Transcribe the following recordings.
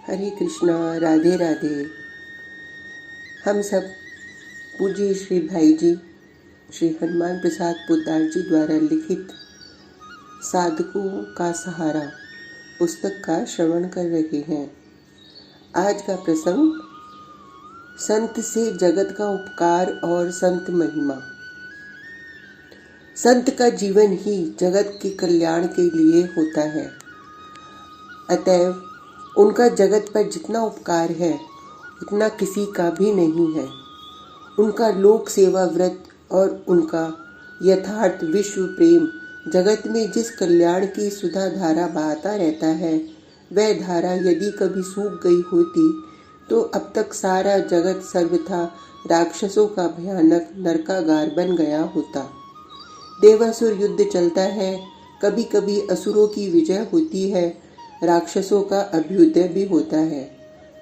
हरे कृष्णा, राधे राधे। हम सब पूज्य श्री भाई जी श्री हनुमान प्रसाद पोद्दार जी द्वारा लिखित साधकों का सहारा पुस्तक का श्रवण कर रहे हैं। आज का प्रसंग संत से जगत का उपकार और संत महिमा। संत का जीवन ही जगत के कल्याण के लिए होता है, अतएव उनका जगत पर जितना उपकार है उतना किसी का भी नहीं है। उनका लोक सेवा व्रत और उनका यथार्थ विश्व प्रेम जगत में जिस कल्याण की सुधा धारा बहाता रहता है, वह धारा यदि कभी सूख गई होती तो अब तक सारा जगत सर्वथा राक्षसों का भयानक नरकागार बन गया होता। देवासुर युद्ध चलता है, कभी कभी असुरों की विजय होती है, राक्षसों का अभ्युदय भी होता है,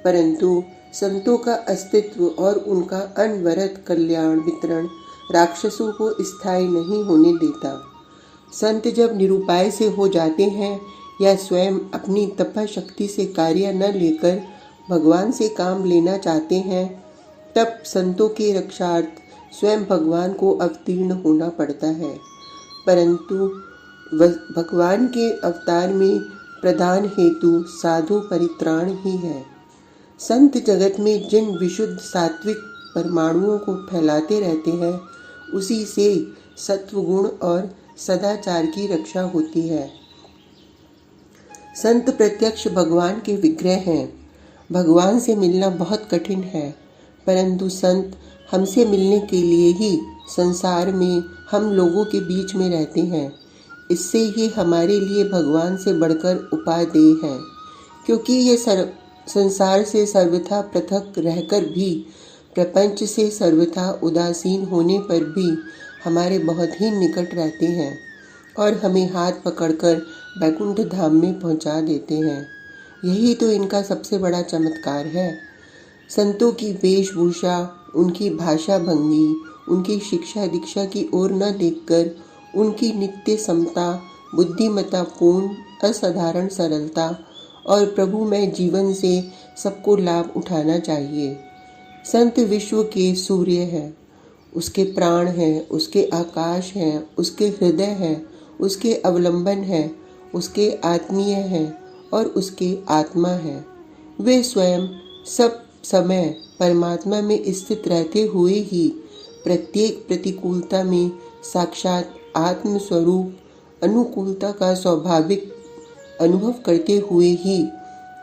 परंतु संतों का अस्तित्व और उनका अनवरत कल्याण वितरण राक्षसों को स्थायी नहीं होने देता। संत जब निरुपाय से हो जाते हैं या स्वयं अपनी तपा शक्ति से कार्य न लेकर भगवान से काम लेना चाहते हैं, तब संतों के रक्षार्थ स्वयं भगवान को अवतीर्ण होना पड़ता है। परंतु भगवान के अवतार में प्रधान हेतु साधु परित्राण ही है। संत जगत में जिन विशुद्ध सात्विक परमाणुओं को फैलाते रहते हैं, उसी से सत्वगुण और सदाचार की रक्षा होती है। संत प्रत्यक्ष भगवान के विग्रह हैं। भगवान से मिलना बहुत कठिन है, परंतु संत हमसे मिलने के लिए ही संसार में हम लोगों के बीच में रहते हैं। इससे ही हमारे लिए भगवान से बढ़कर उपादेय है, क्योंकि ये संसार से सर्वथा पृथक रहकर भी, प्रपंच से सर्वथा उदासीन होने पर भी हमारे बहुत ही निकट रहते हैं और हमें हाथ पकड़कर वैकुंठ धाम में पहुंचा देते हैं। यही तो इनका सबसे बड़ा चमत्कार है। संतों की वेशभूषा, उनकी भाषा भंगी, उनकी शिक्षा दीक्षा की ओर न देखकर उनकी नित्य समता, बुद्धिमत्ता पूर्ण असाधारण सरलता और प्रभुमय जीवन से सबको लाभ उठाना चाहिए। संत विश्व के सूर्य है, उसके प्राण है, उसके आकाश है, उसके हृदय है, उसके अवलंबन है, उसके आत्मीय है और उसके आत्मा है। वे स्वयं सब समय परमात्मा में स्थित रहते हुए ही प्रत्येक प्रतिकूलता में साक्षात आत्म स्वरूप अनुकूलता का स्वाभाविक अनुभव करते हुए ही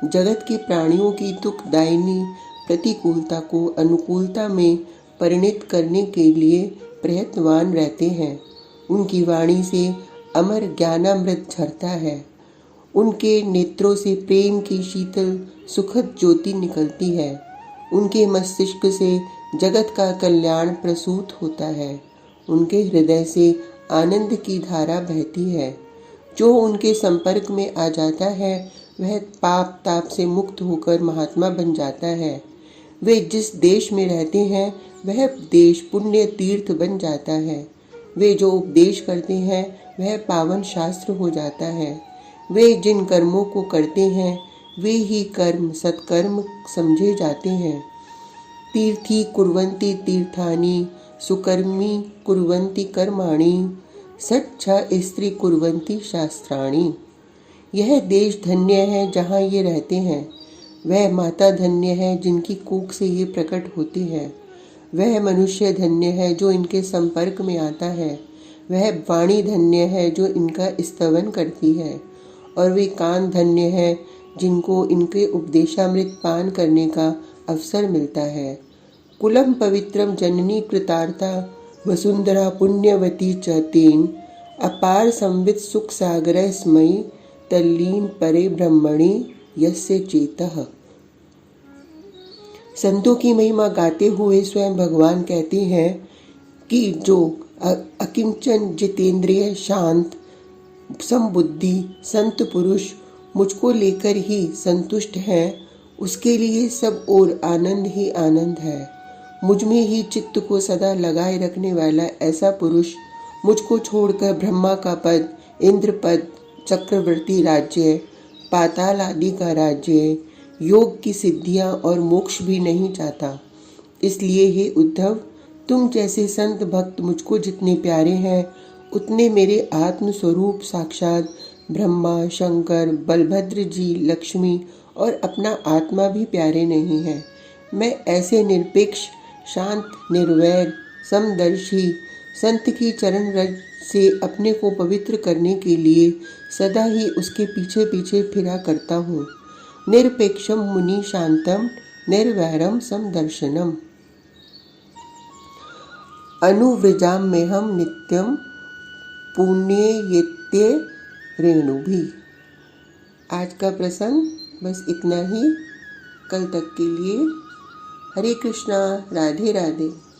जगत के प्राणियों की दुखदायिनी प्रतिकूलता को अनुकूलता में परिणित करने के लिए प्रयत्नवान रहते हैं। उनकी वाणी से अमर ज्ञानामृत झरता है, उनके नेत्रों से प्रेम की शीतल सुखद ज्योति निकलती है, उनके मस्तिष्क से जगत का कल्याण प्रसूत होता है, उनके हृदय से आनंद की धारा बहती है। जो उनके संपर्क में आ जाता है वह पाप ताप से मुक्त होकर महात्मा बन जाता है। वे जिस देश में रहते हैं वह देश पुण्य तीर्थ बन जाता है। वे जो उपदेश करते हैं वह पावन शास्त्र हो जाता है। वे जिन कर्मों को करते हैं वे ही कर्म सत्कर्म समझे जाते हैं। तीर्थी कुर्वन्ति तीर्थानि सुकर्मी कुर्वन्ति कर्माणि सच्चा स्त्री कुर्वन्ति शास्त्राणि। यह देश धन्य है जहाँ ये रहते हैं, वह माता धन्य है जिनकी कोख से ये प्रकट होती है, वह मनुष्य धन्य है जो इनके संपर्क में आता है, वह वाणी धन्य है जो इनका स्तवन करती है, और वे कान धन्य है जिनको इनके उपदेशामृत पान करने का अवसर मिलता है। कुलम पवित्रम जननी कृतार्था वसुंधरा पुण्यवती च तेन अपार संवित सुख सागर स्मयी तल्लीन परे ब्रह्मणि यस्य चेतः। संतों की महिमा गाते हुए स्वयं भगवान कहते हैं कि जो अकिंचन जितेंद्रिय शांत समबुद्धि संत पुरुष मुझको लेकर ही संतुष्ट है, उसके लिए सब और आनंद ही आनंद है। मुझ में ही चित्त को सदा लगाए रखने वाला ऐसा पुरुष मुझको छोड़कर ब्रह्मा का पद, इंद्र पद, चक्रवर्ती राज्य, पाताल आदि का राज्य, योग की सिद्धियां और मोक्ष भी नहीं चाहता। इसलिए हे उद्धव, तुम जैसे संत भक्त मुझको जितने प्यारे हैं, उतने मेरे आत्म स्वरूप साक्षात ब्रह्मा, शंकर, बलभद्र जी, लक्ष्मी और अपना आत्मा भी प्यारे नहीं है। मैं ऐसे निरपेक्ष, शांत, निर्वैर, समदर्शी संत की चरण रज से अपने को पवित्र करने के लिए सदा ही उसके पीछे पीछे फिरा करता हूँ। निरपेक्षम मुनि शांतम, निर्वैरम समदर्शनम, अनुव्रजाम में हम नित्यम पुण्येत्य रेणुभि। आज का प्रसंग बस इतना ही। कल तक के लिए हरे कृष्णा, राधे राधे।